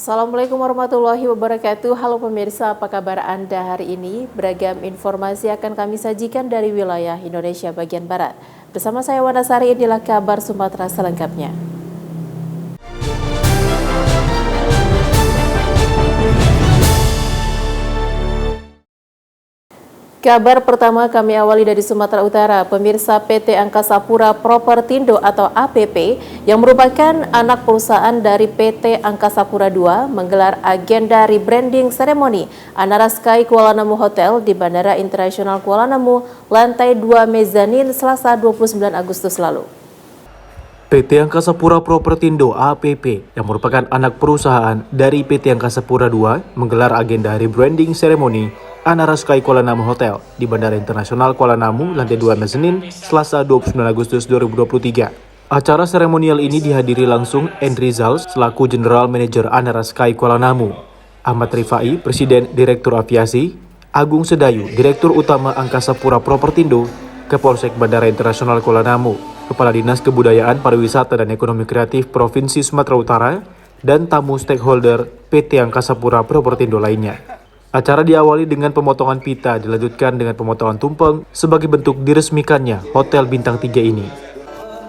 Assalamualaikum warahmatullahi wabarakatuh. Halo pemirsa, apa kabar Anda hari ini? Beragam informasi akan kami sajikan dari wilayah Indonesia bagian Barat. Bersama saya Wanasari, inilah kabar Sumatera selengkapnya. Kabar pertama kami awali dari Sumatera Utara. Pemirsa, PT Angkasa Pura Propertindo atau APP yang merupakan anak perusahaan dari PT Angkasa Pura II menggelar agenda rebranding seremoni Anara Sky Kuala Namu Hotel di Bandara Internasional Kuala Namu, lantai 2 mezanin, Selasa 29 Agustus lalu. PT Angkasa Pura Propertindo APP yang merupakan anak perusahaan dari PT Angkasa Pura II menggelar agenda rebranding seremoni Anara Sky Kuala Namu Hotel di Bandara Internasional Kuala Namu, lantai 2 mezanin, Selasa 29 Agustus 2023. Acara seremonial ini dihadiri langsung Endrizal selaku General Manager Anara Sky Kuala Namu, Ahmad Rifai, Presiden Direktur Aviasi, Agung Sedayu, Direktur Utama Angkasa Pura Propertindo, Kapolsek Bandara Internasional Kuala Namu, Kepala Dinas Kebudayaan, Pariwisata dan Ekonomi Kreatif Provinsi Sumatera Utara, dan tamu stakeholder PT Angkasa Pura Propertindo lainnya. Acara diawali dengan pemotongan pita, dilanjutkan dengan pemotongan tumpeng sebagai bentuk diresmikannya Hotel Bintang 3 ini.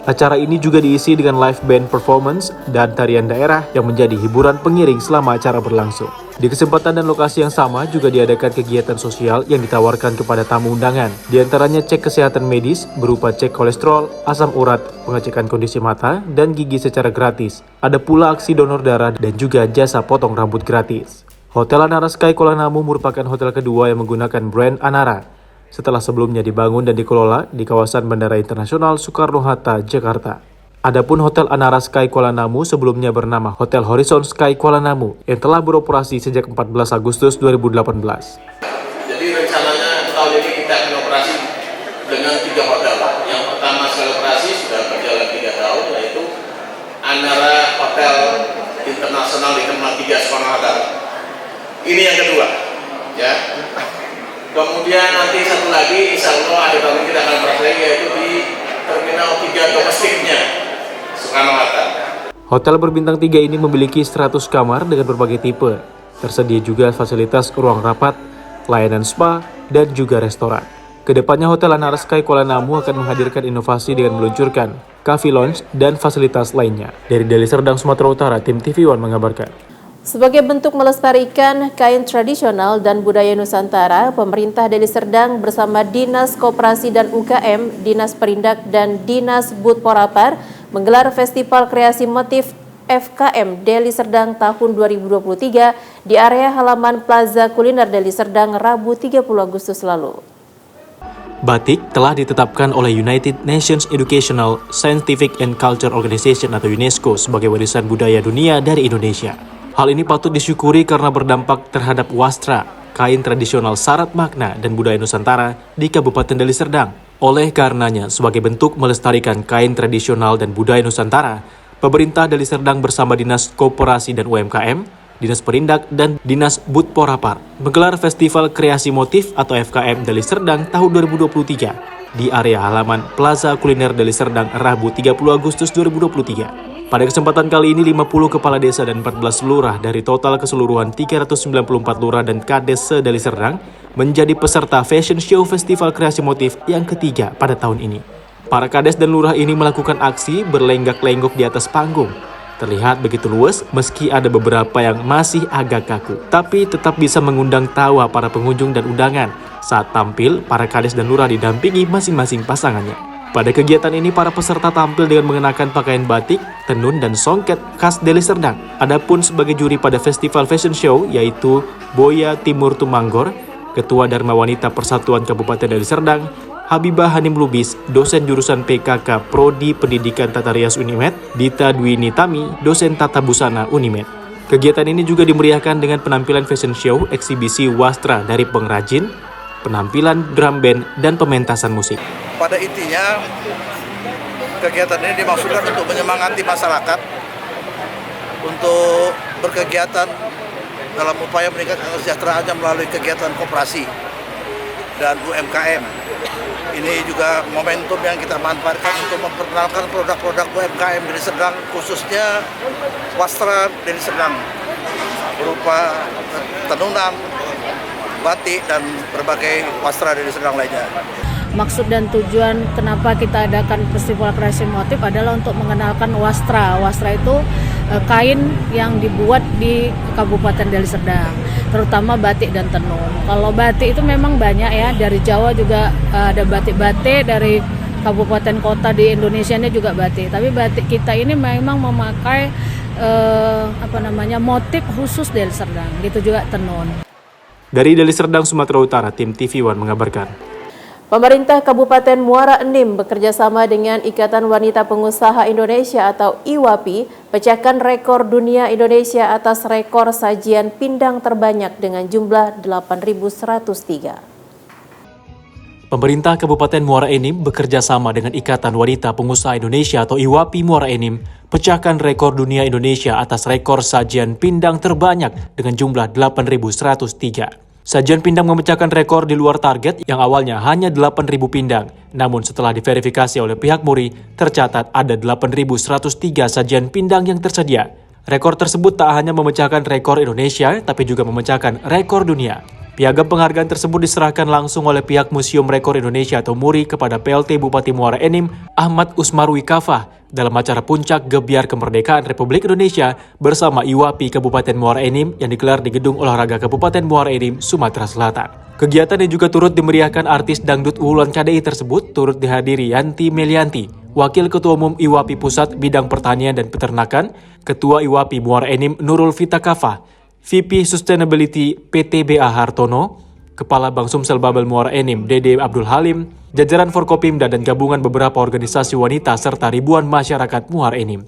Acara ini juga diisi dengan live band performance dan tarian daerah yang menjadi hiburan pengiring selama acara berlangsung. Di kesempatan dan lokasi yang sama juga diadakan kegiatan sosial yang ditawarkan kepada tamu undangan. Di antaranya cek kesehatan medis berupa cek kolesterol, asam urat, pengecekan kondisi mata, dan gigi secara gratis. Ada pula aksi donor darah dan juga jasa potong rambut gratis. Hotel Anara Sky Kuala Namu merupakan hotel kedua yang menggunakan brand Anara setelah sebelumnya dibangun dan dikelola di kawasan Bandara Internasional Soekarno-Hatta, Jakarta. Adapun Hotel Anara Sky Kuala Namu sebelumnya bernama Hotel Horizon Sky Kuala Namu yang telah beroperasi sejak 14 Agustus 2018. Jadi rencananya tahun ini kita akan operasi dengan 3 hotel. Yang pertama sekali operasi sudah berjalan 3 tahun, yaitu Anara Hotel Internasional di Terminal 3 Soekarno-Hatta. Ini yang kedua, ya. Kemudian nanti satu lagi, insya Allah ada tahun kita akan operasi, yaitu di Terminal 3 domestiknya Soekarno-Hatta. Hotel berbintang 3 ini memiliki 100 kamar dengan berbagai tipe. Tersedia juga fasilitas ruang rapat, layanan spa, dan juga restoran. Kedepannya Hotel Anara Sky Kuala Namu akan menghadirkan inovasi dengan meluncurkan cafe lounge dan fasilitas lainnya. Dari Deli Serdang, Sumatera Utara, tim TV One mengabarkan. Sebagai bentuk melestarikan kain tradisional dan budaya Nusantara, pemerintah Deli Serdang bersama Dinas Koperasi dan UKM, Dinas Perindak, dan Dinas Bud Porapar menggelar Festival Kreasi Motif FKM Deli Serdang tahun 2023 di area halaman Plaza Kuliner Deli Serdang Rabu 30 Agustus lalu. Batik telah ditetapkan oleh United Nations Educational, Scientific and Culture Organization atau UNESCO sebagai warisan budaya dunia dari Indonesia. Hal ini patut disyukuri karena berdampak terhadap wastra, kain tradisional syarat makna dan budaya Nusantara di Kabupaten Deli Serdang. Oleh karenanya, sebagai bentuk melestarikan kain tradisional dan budaya Nusantara, pemerintah Deli Serdang bersama Dinas Koperasi dan UMKM, Dinas Perindak, dan Dinas Bud Porapar menggelar Festival Kreasi Motif atau FKM Deli Serdang tahun 2023 di area halaman Plaza Kuliner Deli Serdang Rabu 30 Agustus 2023. Pada kesempatan kali ini 50 kepala desa dan 14 lurah dari total keseluruhan 394 lurah dan kades se-Deli Serdang menjadi peserta Fashion Show Festival Kreasi Motif yang ketiga pada tahun ini. Para kades dan lurah ini melakukan aksi berlenggak-lenggok di atas panggung. Terlihat begitu luas meski ada beberapa yang masih agak kaku, tapi tetap bisa mengundang tawa para pengunjung dan undangan. Saat tampil, para kades dan lurah didampingi masing-masing pasangannya. Pada kegiatan ini, para peserta tampil dengan mengenakan pakaian batik, tenun, dan songket khas Deli Serdang. Adapun sebagai juri pada Festival Fashion Show, yaitu Boya Timur Tumanggor, Ketua Dharma Wanita Persatuan Kabupaten Deli Serdang, Habibah Hanim Lubis, dosen jurusan PKK Prodi Pendidikan Tata Rias Unimed, Dita Dwi Nitami, dosen Tata Busana Unimed. Kegiatan ini juga dimeriahkan dengan penampilan fashion show, eksibisi wastra dari pengrajin, penampilan drum band, dan pementasan musik. Pada intinya, kegiatan ini dimaksudkan untuk menyemangati masyarakat untuk berkegiatan dalam upaya meningkatkan kesejahteraannya melalui kegiatan koperasi dan UMKM. Ini juga momentum yang kita manfaatkan untuk memperkenalkan produk-produk UMKM Deli Serdang, khususnya wastra Deli Serdang. berupa tenunang, batik, dan berbagai wastra dari Serdang lainnya. Maksud dan tujuan kenapa kita adakan festival kreasi motif adalah untuk mengenalkan wastra. Wastra itu kain yang dibuat di Kabupaten Deli Serdang, terutama batik dan tenun. Kalau batik itu memang banyak ya, dari Jawa juga ada batik-batik, dari kabupaten kota di Indonesia ini juga batik. Tapi batik kita ini memang memakai motif khusus Deli Serdang, gitu juga tenun. Dari Deli Serdang, Sumatera Utara, tim TV One mengabarkan. Pemerintah Kabupaten Muara Enim bekerjasama dengan Ikatan Wanita Pengusaha Indonesia atau IWAPI pecahkan rekor dunia Indonesia atas rekor sajian pindang terbanyak dengan jumlah 8.103. Pemerintah Kabupaten Muara Enim bekerjasama dengan Ikatan Wanita Pengusaha Indonesia atau IWAPI Muara Enim pecahkan rekor dunia Indonesia atas rekor sajian pindang terbanyak dengan jumlah 8.103. Sajian pindang memecahkan rekor di luar target yang awalnya hanya 8.000 pindang. Namun setelah diverifikasi oleh pihak MURI, tercatat ada 8.103 sajian pindang yang tersedia. Rekor tersebut tak hanya memecahkan rekor Indonesia, tapi juga memecahkan rekor dunia. Piagam penghargaan tersebut diserahkan langsung oleh pihak Museum Rekor Indonesia atau MURI kepada PLT Bupati Muara Enim, Ahmad Usmarwi Kafah, dalam acara Puncak Gebiar Kemerdekaan Republik Indonesia bersama IWAPI Kabupaten Muara Enim yang digelar di Gedung Olahraga Kabupaten Muara Enim, Sumatera Selatan. Kegiatan yang juga turut dimeriahkan artis dangdut unggulan KDI tersebut turut dihadiri Yanti Melianti, Wakil Ketua Umum IWAPI Pusat Bidang Pertanian dan Peternakan, Ketua IWAPI Muara Enim Nurul Vita Kafah, VP Sustainability PTBA Hartono, Kepala Bank Sumsel Babel Muara Enim Dede Abdul Halim, jajaran Forkopimda dan gabungan beberapa organisasi wanita serta ribuan masyarakat Muara Enim.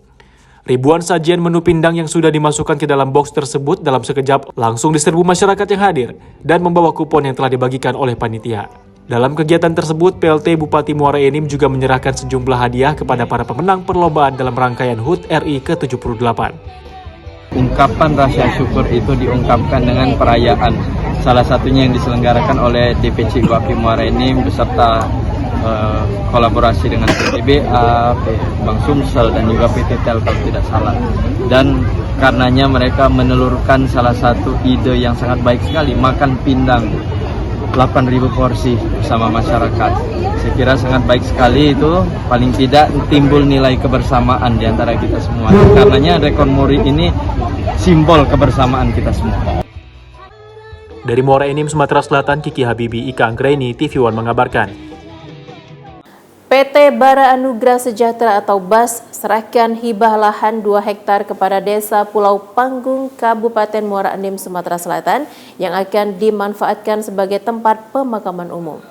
Ribuan sajian menu pindang yang sudah dimasukkan ke dalam box tersebut dalam sekejap langsung diserbu masyarakat yang hadir dan membawa kupon yang telah dibagikan oleh panitia. Dalam kegiatan tersebut, PLT Bupati Muara Enim juga menyerahkan sejumlah hadiah kepada para pemenang perlombaan dalam rangkaian HUT RI ke-78. Ungkapan rasa syukur itu diungkapkan dengan perayaan, salah satunya yang diselenggarakan oleh DPC IWAPI Muara Enim beserta kolaborasi dengan PTBA, Bank Sumsel dan juga PT Tel kalau tidak salah. Dan karenanya mereka menelurkan salah satu ide yang sangat baik sekali, makan pindang 8.000 porsi bersama masyarakat. Saya kira sangat baik sekali itu, paling tidak timbul nilai kebersamaan di antara kita semua. Karenanya rekor MURI ini simbol kebersamaan kita semua. Dari Muara Enim, Sumatera Selatan, Kiki Habibi, Ika Anggreni, TV One mengabarkan. PT Bara Anugrah Sejahtera atau BAS serahkan hibah lahan 2 hektar kepada Desa Pulau Panggung, Kabupaten Muara Enim, Sumatera Selatan yang akan dimanfaatkan sebagai tempat pemakaman umum.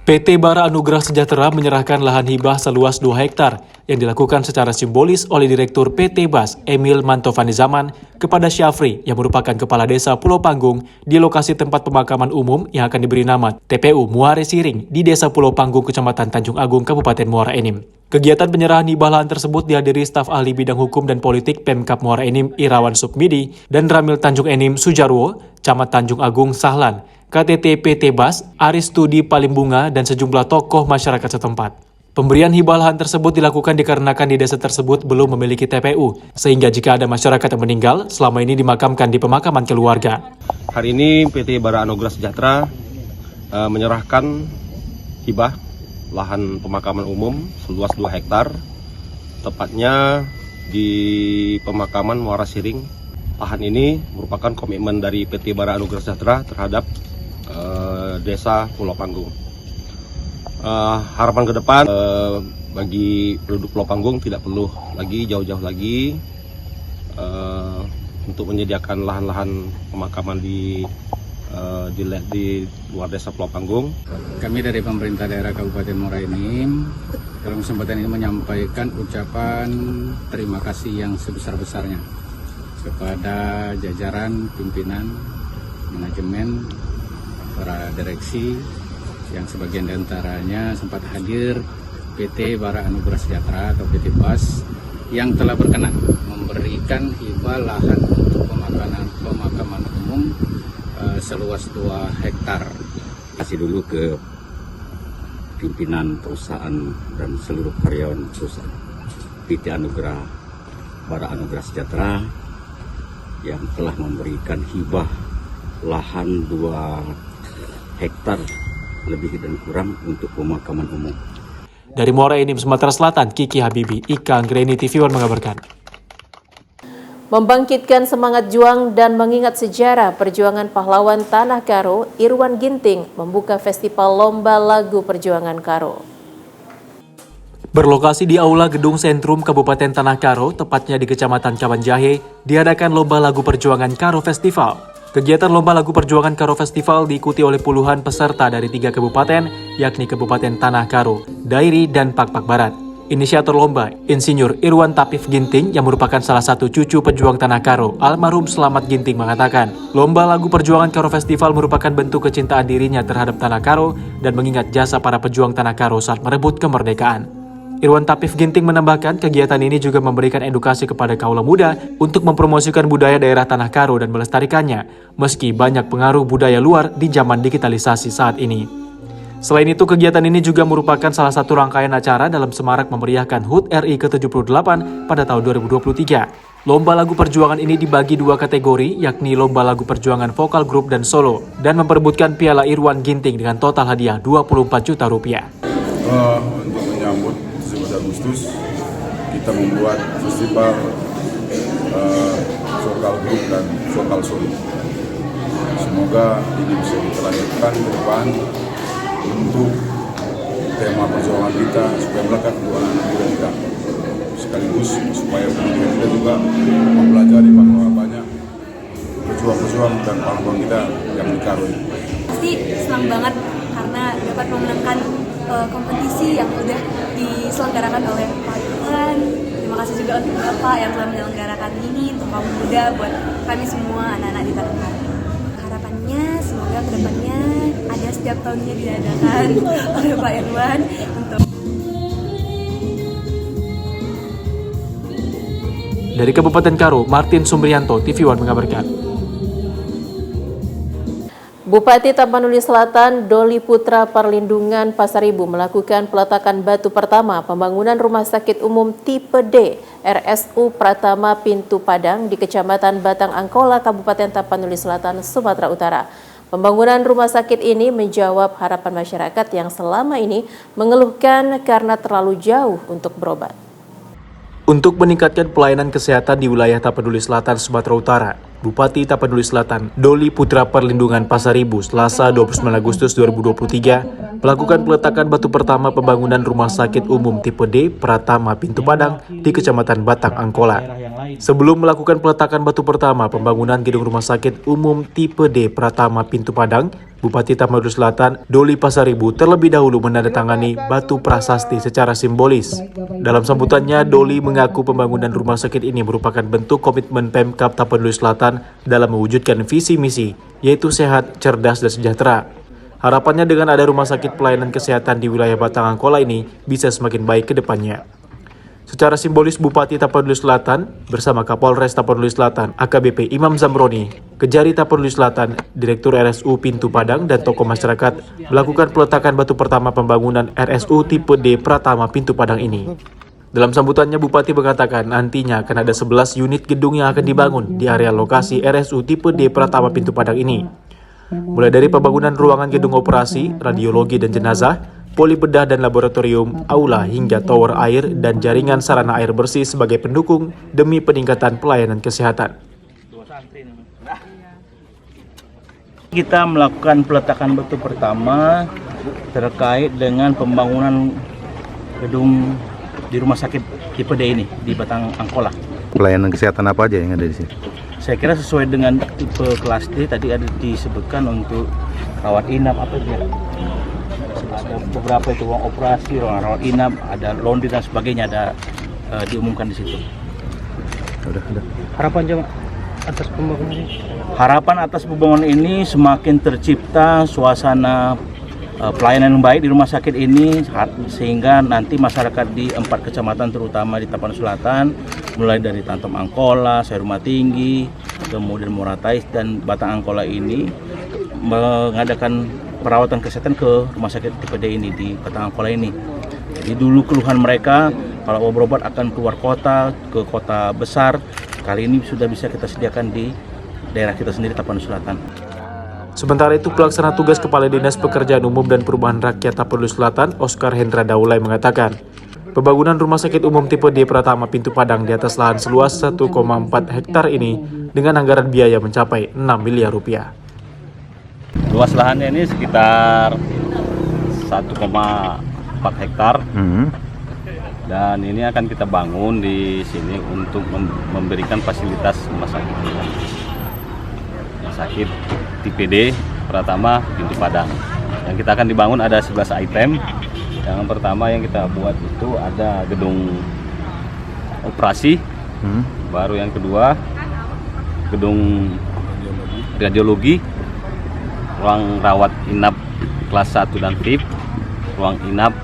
PT Bara Anugrah Sejahtera menyerahkan lahan hibah seluas 2 hektar yang dilakukan secara simbolis oleh Direktur PT BAS Emil Mantovani Zaman kepada Syafri yang merupakan Kepala Desa Pulau Panggung di lokasi tempat pemakaman umum yang akan diberi nama TPU Muare Siring di Desa Pulau Panggung, Kecamatan Tanjung Agung, Kabupaten Muara Enim. Kegiatan penyerahan hibah lahan tersebut dihadiri staf ahli bidang hukum dan politik Pemkab Muara Enim Irawan Supmidi dan Ramil Tanjung Enim Sujarwo, Camat Tanjung Agung Sahlan, KTT PT BAS, Aristudi Palimbunga, dan sejumlah tokoh masyarakat setempat. Pemberian hibah lahan tersebut dilakukan dikarenakan di desa tersebut belum memiliki TPU, sehingga jika ada masyarakat yang meninggal, selama ini dimakamkan di pemakaman keluarga. Hari ini PT Bara Anugrah Sejahtera menyerahkan hibah lahan pemakaman umum seluas 2 hektar, tepatnya di pemakaman Muara Siring. Lahan ini merupakan komitmen dari PT Bara Anugrah Sejahtera terhadap Desa Pulau Panggung. Harapan ke depan bagi penduduk Pulau Panggung tidak perlu lagi jauh-jauh lagi untuk menyediakan lahan-lahan pemakaman di luar Desa Pulau Panggung. Kami dari pemerintah daerah Kabupaten Muara Enim dalam kesempatan ini menyampaikan ucapan terima kasih yang sebesar-besarnya kepada jajaran pimpinan, manajemen, para direksi yang sebagian diantaranya sempat hadir PT Bara Anugrah Sejahtera atau PT BAS yang telah berkenan memberikan hibah lahan untuk pemakaman umum seluas 2 hektar. Kasih dulu ke pimpinan perusahaan dan seluruh karyawan perusahaan PT Bara Anugrah Sejahtera yang telah memberikan hibah lahan 2 hektar lebih dan kurang untuk pemakaman umum. Dari Muara Enim, Sumatera Selatan, Kiki Habibi, Ika Anggreni, TV One mengabarkan. Membangkitkan semangat juang dan mengingat sejarah perjuangan pahlawan Tanah Karo, Irwan Ginting membuka Festival Lomba Lagu Perjuangan Karo. Berlokasi di Aula Gedung Sentrum Kabupaten Tanah Karo, tepatnya di Kecamatan Cabanjahe, diadakan Lomba Lagu Perjuangan Karo Festival. Kegiatan Lomba Lagu Perjuangan Karo Festival diikuti oleh puluhan peserta dari 3 kabupaten, yakni Kabupaten Tanah Karo, Dairi, dan Pakpak Barat. Inisiator lomba, Insinyur Irwan Tapif Ginting yang merupakan salah satu cucu pejuang Tanah Karo, almarhum Slamet Ginting mengatakan, Lomba Lagu Perjuangan Karo Festival merupakan bentuk kecintaan dirinya terhadap Tanah Karo dan mengingat jasa para pejuang Tanah Karo saat merebut kemerdekaan. Irwan Tapif Ginting menambahkan kegiatan ini juga memberikan edukasi kepada kaula muda untuk mempromosikan budaya daerah Tanah Karo dan melestarikannya, meski banyak pengaruh budaya luar di zaman digitalisasi saat ini. Selain itu, kegiatan ini juga merupakan salah satu rangkaian acara dalam semarak memeriahkan HUT RI ke-78 pada tahun 2023. Lomba Lagu Perjuangan ini dibagi 2 kategori, yakni Lomba Lagu Perjuangan Vokal Grup dan Solo, dan memperebutkan Piala Irwan Ginting dengan total hadiah Rp24 juta. Untuk menyambut 17 Agustus, kita membuat festival Vokal Grup dan Vokal Solo. Semoga ini bisa kita lanjutkan ke depan untuk tema perjuangan kita supaya melekat untuk anak-anak muda kita, sekaligus supaya pendidikan kita juga mempelajari bahwa banyak pejuang-pejuang dan pahlawan kita yang di Karo ini. Pasti senang banget karena dapat memenangkan kompetisi yang sudah diselenggarakan oleh Pak Irwan. Terima kasih juga untuk Bapak yang telah menyelenggarakan ini untuk kaum muda, buat kami semua anak-anak di Tanah Karo. Harapannya semoga kedepannya ada setiap tahunnya diadakan oleh Pak Irwan untuk. Dari Kabupaten Karo, Martin Sumrianto, TV One mengabarkan. Bupati Tapanuli Selatan Doli Putra Perlindungan Pasaribu melakukan peletakan batu pertama pembangunan Rumah Sakit Umum Tipe D RSU Pratama Pintu Padang di Kecamatan Batang Angkola, Kabupaten Tapanuli Selatan, Sumatera Utara. Pembangunan rumah sakit ini menjawab harapan masyarakat yang selama ini mengeluhkan karena terlalu jauh untuk berobat. Untuk meningkatkan pelayanan kesehatan di wilayah Tapanuli Selatan, Sumatera Utara, Bupati Tapanuli Selatan Doli Putra Perlindungan Pasaribu Selasa 29 Agustus 2023 melakukan peletakan batu pertama pembangunan Rumah Sakit Umum Tipe D Pratama Pintu Padang di Kecamatan Batang Angkola. Sebelum melakukan peletakan batu pertama pembangunan gedung Rumah Sakit Umum Tipe D Pratama Pintu Padang, Bupati Tapanuli Selatan Doli Pasaribu terlebih dahulu menandatangani batu prasasti secara simbolis. Dalam sambutannya, Doli mengaku pembangunan rumah sakit ini merupakan bentuk komitmen Pemkab Tapanuli Selatan dalam mewujudkan visi misi, yaitu sehat, cerdas, dan sejahtera. Harapannya dengan ada rumah sakit pelayanan kesehatan di wilayah Batang Angkola ini bisa semakin baik ke depannya. Secara simbolis, Bupati Tapanuli Selatan bersama Kapolres Tapanuli Selatan AKBP Imam Zamroni, Kejari Tapanuli Selatan, Direktur RSU Pintu Padang, dan tokoh masyarakat melakukan peletakan batu pertama pembangunan RSU Tipe D Pratama Pintu Padang ini. Dalam sambutannya, Bupati mengatakan nantinya akan ada 11 unit gedung yang akan dibangun di area lokasi RSU Tipe D Pratama Pintu Padang ini. Mulai dari pembangunan ruangan gedung operasi, radiologi dan jenazah, poli bedah dan laboratorium, aula hingga tower air dan jaringan sarana air bersih sebagai pendukung demi peningkatan pelayanan kesehatan. Kita melakukan peletakan batu pertama terkait dengan pembangunan gedung di rumah sakit tipe D ini di Batang Angkola. Pelayanan kesehatan apa aja yang ada di sini? Saya kira sesuai dengan tipe kelas D tadi ada disebutkan untuk rawat inap apa dia. Ada beberapa itu ruang operasi, ruang rawat inap, ada laundry dan sebagainya ada diumumkan di situ. Udah. Harapan coba atas pembangunan ini? Harapan atas pembangunan ini semakin tercipta suasana pelayanan yang baik di rumah sakit ini sehingga nanti masyarakat di 4 kecamatan terutama di Tapanuli Selatan mulai dari Tantom Angkola, Seruma Tinggi, kemudian Moratais dan Batang Angkola ini mengadakan perawatan kesehatan ke rumah sakit tipe D ini di Batang Angkola ini. Jadi dulu keluhan mereka kalau berobat akan keluar kota, ke kota besar, Kali ini sudah bisa kita sediakan di daerah kita sendiri, Tapanuli Selatan. Sementara itu, pelaksana tugas Kepala Dinas Pekerjaan Umum dan Perumahan Rakyat Tapanuli Selatan, Oscar Hendra Daulay mengatakan, pembangunan rumah sakit umum tipe D Pratama Pintu Padang di atas lahan seluas 1,4 hektar ini dengan anggaran biaya mencapai 6 miliar rupiah. Luas lahannya ini sekitar 1,4 hektar. Dan ini akan kita bangun di sini untuk memberikan fasilitas rumah sakit. Rumah sakit tipe D Pratama Pintu Padang. Yang kita akan dibangun ada 11 item. Yang pertama yang kita buat itu ada gedung operasi. Baru yang kedua gedung radiologi, ruang rawat inap kelas 1 dan VIP, ruang inap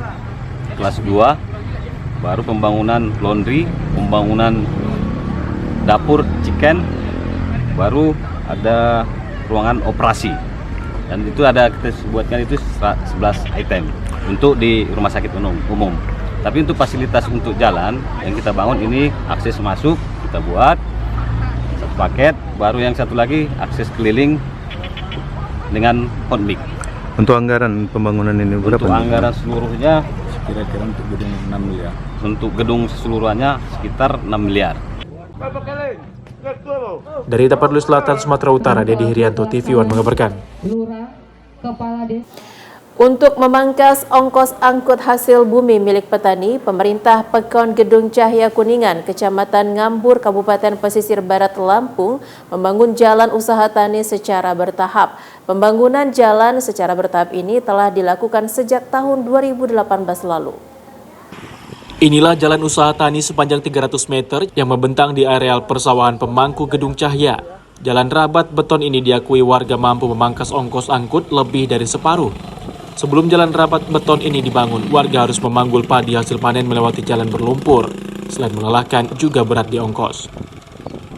kelas 2. Baru pembangunan laundry, pembangunan dapur chicken, baru ada ruangan operasi. Dan itu ada kita buatkan itu 11 item untuk di rumah sakit umum. Tapi untuk fasilitas untuk jalan yang kita bangun ini akses masuk kita buat satu paket, baru yang satu lagi akses keliling dengan hotmix. Untuk anggaran pembangunan ini berapa? Untuk anggaran seluruhnya Kira-kira untuk gedung 6 miliar. Untuk gedung keseluruhannya sekitar 6 miliar. Dari Tapanuli Selatan, Sumatera Utara, Dedi Hirianto, TV One mengabarkan. Untuk memangkas ongkos angkut hasil bumi milik petani, pemerintah Pekon Gedung Cahya Kuningan, Kecamatan Ngambur, Kabupaten Pesisir Barat Lampung, membangun jalan usaha tani secara bertahap. Pembangunan jalan secara bertahap ini telah dilakukan sejak tahun 2018 lalu. Inilah jalan usaha tani sepanjang 300 meter yang membentang di areal persawahan pemangku Gedung Cahya. Jalan rabat beton ini diakui warga mampu memangkas ongkos angkut lebih dari separuh. Sebelum jalan rabat beton ini dibangun, warga harus memanggul padi hasil panen melewati jalan berlumpur. Selain melelahkan, juga berat di ongkos.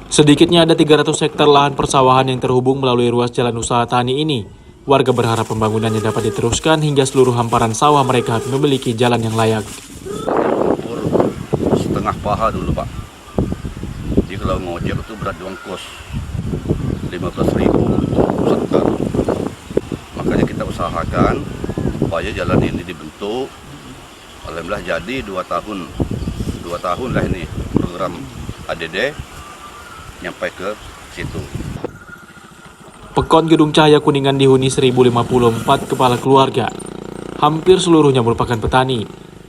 Sedikitnya ada 300 hektar lahan persawahan yang terhubung melalui ruas jalan usaha tani ini. Warga berharap pembangunannya dapat diteruskan hingga seluruh hamparan sawah mereka memiliki jalan yang layak. Setengah paha dulu Pak. Jadi kalau ngojek itu berat di ongkos 15.000 untuk 1 hektar. Makanya kita usahakan supaya jalan ini dibentuk. Alhamdulillah jadi 2 tahun. 2 tahun lah ini program ADD nyampe ke situ. Pekon Gedung Cahya Kuningan dihuni 1054 kepala keluarga. Hampir seluruhnya merupakan petani.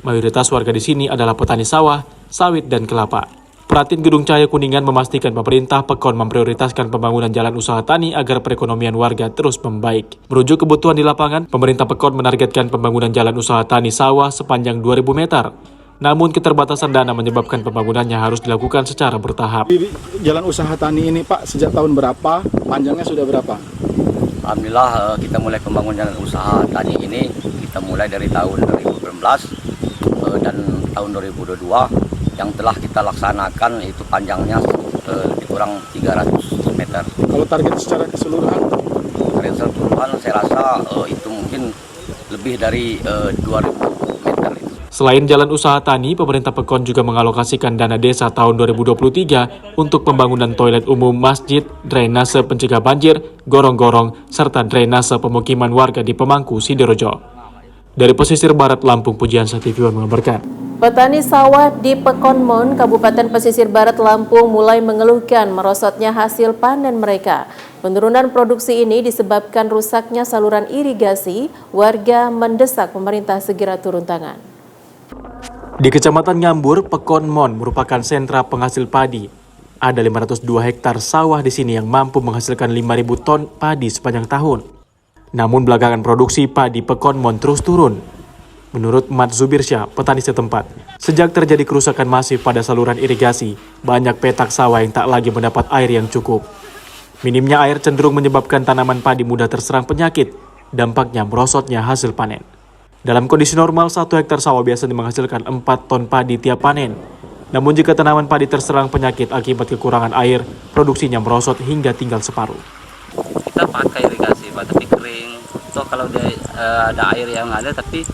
Mayoritas warga di sini adalah petani sawah, sawit, dan kelapa. Pratin Gedung Cahya Kuningan memastikan pemerintah Pekon memprioritaskan pembangunan jalan usaha tani agar perekonomian warga terus membaik. Merujuk kebutuhan di lapangan, pemerintah Pekon menargetkan pembangunan jalan usaha tani sawah sepanjang 2.000 meter. Namun keterbatasan dana menyebabkan pembangunannya harus dilakukan secara bertahap. Jalan usaha tani ini Pak, sejak tahun berapa? Panjangnya sudah berapa? Alhamdulillah kita mulai pembangunan jalan usaha tani ini, kita mulai dari tahun 2019 dan tahun 2022. Yang telah kita laksanakan itu panjangnya lebih kurang 300 meter. Kalau target secara keseluruhan? Target keseluruhan saya rasa itu mungkin lebih dari 2.000 meter. Selain jalan usaha tani, pemerintah Pekon juga mengalokasikan dana desa tahun 2023 untuk pembangunan toilet umum, masjid, drainase pencegah banjir, gorong-gorong, serta drainase pemukiman warga di Pemangku, Sidoarjo. Dari pesisir barat Lampung, Pujiansa, TV One mengabarkan. Petani sawah di Pekonmon, Kabupaten Pesisir Barat Lampung mulai mengeluhkan merosotnya hasil panen mereka. Penurunan produksi ini disebabkan rusaknya saluran irigasi. Warga mendesak pemerintah segera turun tangan. Di Kecamatan Ngambur, Pekonmon merupakan sentra penghasil padi. Ada 502 hektar sawah di sini yang mampu menghasilkan 5.000 ton padi sepanjang tahun. Namun belakangan produksi padi Pekonmon terus turun. Menurut Mat Zubirsyah, petani setempat, sejak terjadi kerusakan masif pada saluran irigasi, banyak petak sawah yang tak lagi mendapat air yang cukup. Minimnya air cenderung menyebabkan tanaman padi mudah terserang penyakit, dampaknya merosotnya hasil panen. Dalam kondisi normal, 1 hektar sawah biasanya menghasilkan 4 ton padi tiap panen. Namun jika tanaman padi terserang penyakit akibat kekurangan air, produksinya merosot hingga tinggal separuh. Kita pakai irigasi, Pak, tapi kering. So kalau ada air yang ada, tapi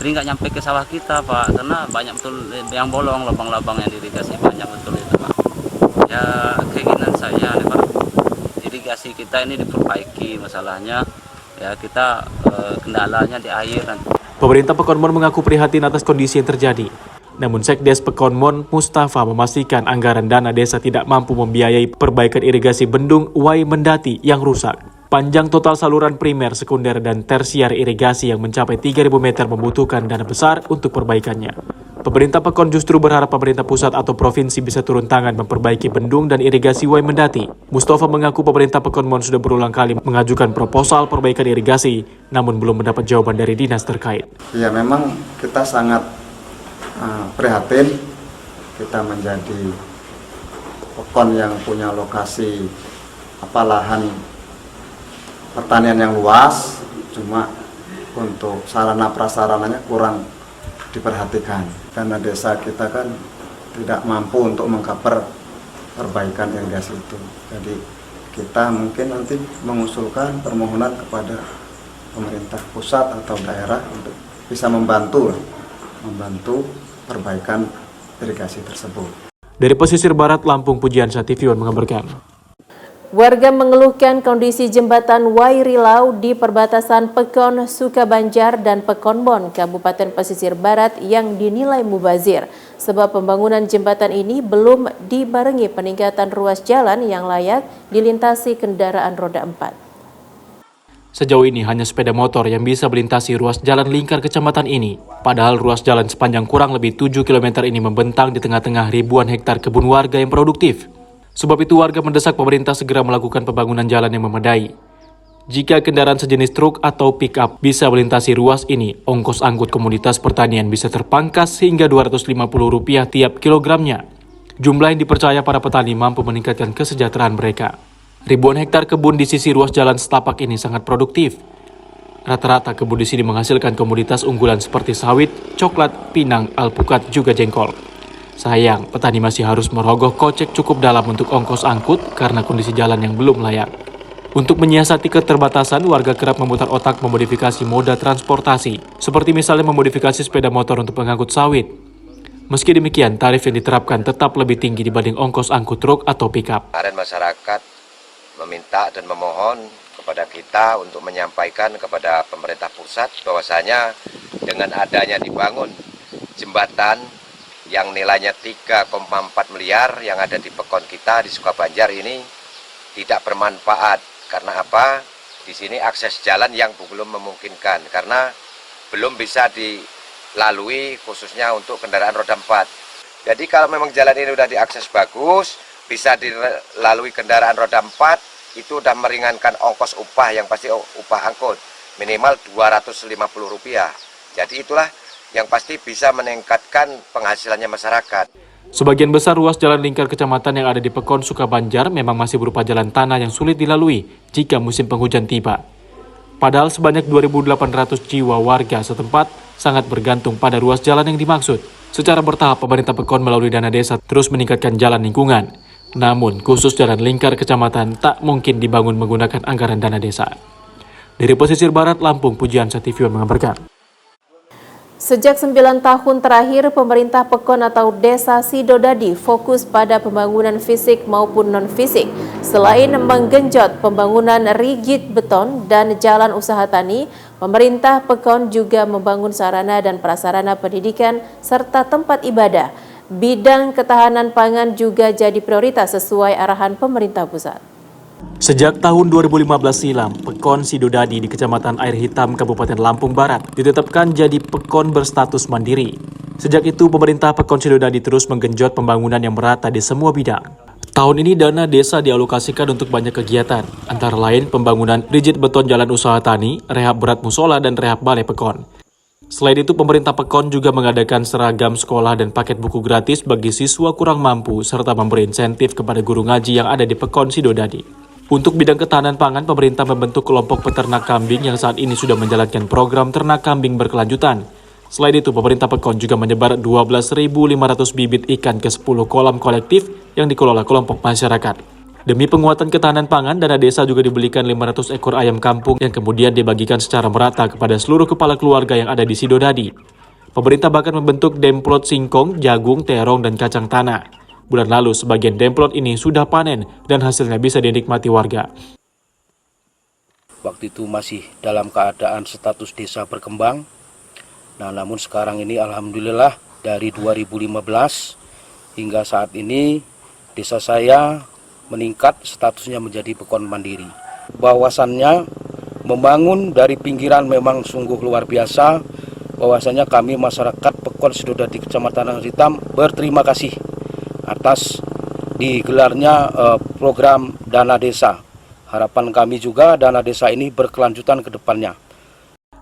sering nggak nyampe ke sawah kita, Pak, karena banyak betul yang bolong, lubang-lubang yang dirigasi banyak betul itu, Pak. Ya keinginan saya agar irigasi kita ini diperbaiki. Masalahnya ya kita kendalanya di air. Pemerintah Pekonmon mengaku prihatin atas kondisi yang terjadi. Namun Sekdes Pekonmon Mustafa memastikan anggaran dana desa tidak mampu membiayai perbaikan irigasi bendung Wai Mendati yang rusak. Panjang total saluran primer, sekunder, dan tersier irigasi yang mencapai 3.000 meter membutuhkan dana besar untuk perbaikannya. Pemerintah Pekon justru berharap pemerintah pusat atau provinsi bisa turun tangan memperbaiki bendung dan irigasi Wai Mendati. Mustafa mengaku pemerintah Pekonmon sudah berulang kali mengajukan proposal perbaikan irigasi, namun belum mendapat jawaban dari dinas terkait. Ya memang kita sangat prihatin, kita menjadi Pekon yang punya lokasi lahan pertanian yang luas, cuma untuk sarana prasarananya kurang diperhatikan karena desa kita kan tidak mampu untuk mengcover perbaikan irigasi itu. Jadi kita mungkin nanti mengusulkan permohonan kepada pemerintah pusat atau daerah untuk bisa membantu perbaikan irigasi tersebut. Dari pesisir barat Lampung, Pujian Sativion mengabarkan. Warga mengeluhkan kondisi jembatan Wai Rilau di perbatasan Pekon Sukabanjar dan Pekonbon, Kabupaten Pesisir Barat yang dinilai mubazir. Sebab pembangunan jembatan ini belum dibarengi peningkatan ruas jalan yang layak dilintasi kendaraan roda 4. Sejauh ini hanya sepeda motor yang bisa melintasi ruas jalan lingkar kecamatan ini. Padahal ruas jalan sepanjang kurang lebih 7 km ini membentang di tengah-tengah ribuan hektar kebun warga yang produktif. Sebab itu warga mendesak pemerintah segera melakukan pembangunan jalan yang memadai. Jika kendaraan sejenis truk atau pick-up bisa melintasi ruas ini, ongkos angkut komoditas pertanian bisa terpangkas hingga Rp250 tiap kilogramnya. Jumlah yang dipercaya para petani mampu meningkatkan kesejahteraan mereka. Ribuan hektar kebun di sisi ruas jalan setapak ini sangat produktif. Rata-rata kebun di sini menghasilkan komoditas unggulan seperti sawit, coklat, pinang, alpukat, juga jengkol. Sayang, petani masih harus merogoh kocek cukup dalam untuk ongkos angkut karena kondisi jalan yang belum layak. Untuk menyiasati keterbatasan, warga kerap memutar otak memodifikasi moda transportasi, seperti misalnya memodifikasi sepeda motor untuk mengangkut sawit. Meski demikian, tarif yang diterapkan tetap lebih tinggi dibanding ongkos angkut truk atau pick-up. Kemarin masyarakat meminta dan memohon kepada kita untuk menyampaikan kepada pemerintah pusat bahwasanya dengan adanya dibangun jembatan yang nilainya 3,4 miliar yang ada di Pekon kita di Sukabanjar ini tidak bermanfaat. Karena apa? Di sini akses jalan yang belum memungkinkan karena belum bisa dilalui khususnya untuk kendaraan roda 4. Jadi kalau memang jalan ini sudah diakses bagus, bisa dilalui kendaraan roda 4, itu sudah meringankan ongkos upah yang pasti upah angkut minimal Rp250. Jadi itulah yang pasti bisa meningkatkan penghasilannya masyarakat. Sebagian besar ruas jalan lingkar kecamatan yang ada di Pekon Sukabanjar memang masih berupa jalan tanah yang sulit dilalui jika musim penghujan tiba. Padahal sebanyak 2.800 jiwa warga setempat sangat bergantung pada ruas jalan yang dimaksud. Secara bertahap, pemerintah Pekon melalui dana desa terus meningkatkan jalan lingkungan. Namun, khusus jalan lingkar kecamatan tak mungkin dibangun menggunakan anggaran dana desa. Dari pesisir barat Lampung, Pujian Sativion mengabarkan. Sejak 9 tahun terakhir, pemerintah Pekon atau Desa Sidodadi fokus pada pembangunan fisik maupun non-fisik. Selain menggenjot pembangunan rigid beton dan jalan usaha tani, pemerintah Pekon juga membangun sarana dan prasarana pendidikan serta tempat ibadah. Bidang ketahanan pangan juga jadi prioritas sesuai arahan pemerintah pusat. Sejak tahun 2015 silam, Pekon Sidodadi di Kecamatan Air Hitam, Kabupaten Lampung Barat ditetapkan jadi Pekon berstatus mandiri. Sejak itu, pemerintah Pekon Sidodadi terus menggenjot pembangunan yang merata di semua bidang. Tahun ini dana desa dialokasikan untuk banyak kegiatan, antara lain pembangunan rigid beton jalan usaha tani, rehab berat musola, dan rehab balai Pekon. Selain itu, pemerintah Pekon juga mengadakan seragam sekolah dan paket buku gratis bagi siswa kurang mampu, serta memberi insentif kepada guru ngaji yang ada di Pekon Sidodadi. Untuk bidang ketahanan pangan, pemerintah membentuk kelompok peternak kambing yang saat ini sudah menjalankan program ternak kambing berkelanjutan. Selain itu, pemerintah Pekon juga menyebar 12.500 bibit ikan ke 10 kolam kolektif yang dikelola kelompok masyarakat. Demi penguatan ketahanan pangan, dana desa juga dibelikan 500 ekor ayam kampung yang kemudian dibagikan secara merata kepada seluruh kepala keluarga yang ada di Sidodadi. Pemerintah bahkan membentuk demplot singkong, jagung, terong, dan kacang tanah. Bulan lalu, sebagian demplot ini sudah panen dan hasilnya bisa dinikmati warga. Waktu itu masih dalam keadaan status desa berkembang. Nah, namun sekarang ini alhamdulillah dari 2015 hingga saat ini desa saya meningkat statusnya menjadi pekon mandiri. Bahwasannya membangun dari pinggiran memang sungguh luar biasa. Bahwasannya kami masyarakat Pekon Sidodadi Kecamatan Rangas Hitam berterima kasih atas digelarnya program Dana Desa. Harapan kami juga dana desa ini berkelanjutan ke depannya.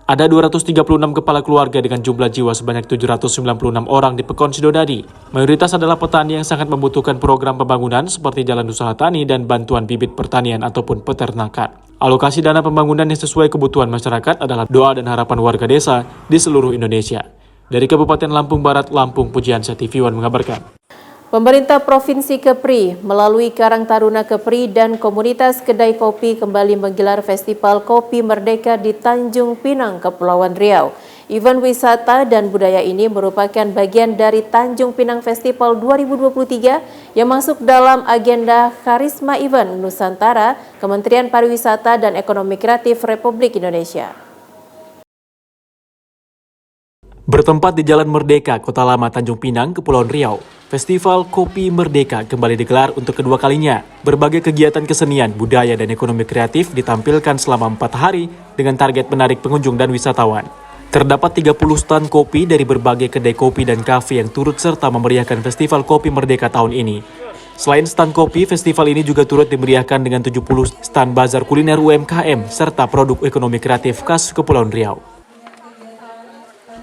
Ada 236 kepala keluarga dengan jumlah jiwa sebanyak 796 orang di Pekon Sidodadi. Mayoritas adalah petani yang sangat membutuhkan program pembangunan seperti jalan usaha tani dan bantuan bibit pertanian ataupun peternakan. Alokasi dana pembangunan yang sesuai kebutuhan masyarakat adalah doa dan harapan warga desa di seluruh Indonesia. Dari Kabupaten Lampung Barat, Lampung, Pujiansyah TV One mengabarkan. Pemerintah Provinsi Kepri melalui Karang Taruna Kepri dan komunitas kedai kopi kembali menggelar Festival Kopi Merdeka di Tanjung Pinang, Kepulauan Riau. Event wisata dan budaya ini merupakan bagian dari Tanjung Pinang Festival 2023 yang masuk dalam agenda Karisma Event Nusantara Kementerian Pariwisata dan Ekonomi Kreatif Republik Indonesia. Bertempat di Jalan Merdeka, Kota Lama Tanjung Pinang, Kepulauan Riau, Festival Kopi Merdeka kembali digelar untuk kedua kalinya. Berbagai kegiatan kesenian, budaya, dan ekonomi kreatif ditampilkan selama 4 hari dengan target menarik pengunjung dan wisatawan. Terdapat 30 stand kopi dari berbagai kedai kopi dan kafe yang turut serta memeriahkan Festival Kopi Merdeka tahun ini. Selain stand kopi, festival ini juga turut dimeriahkan dengan 70 stand bazar kuliner UMKM serta produk ekonomi kreatif khas Kepulauan Riau.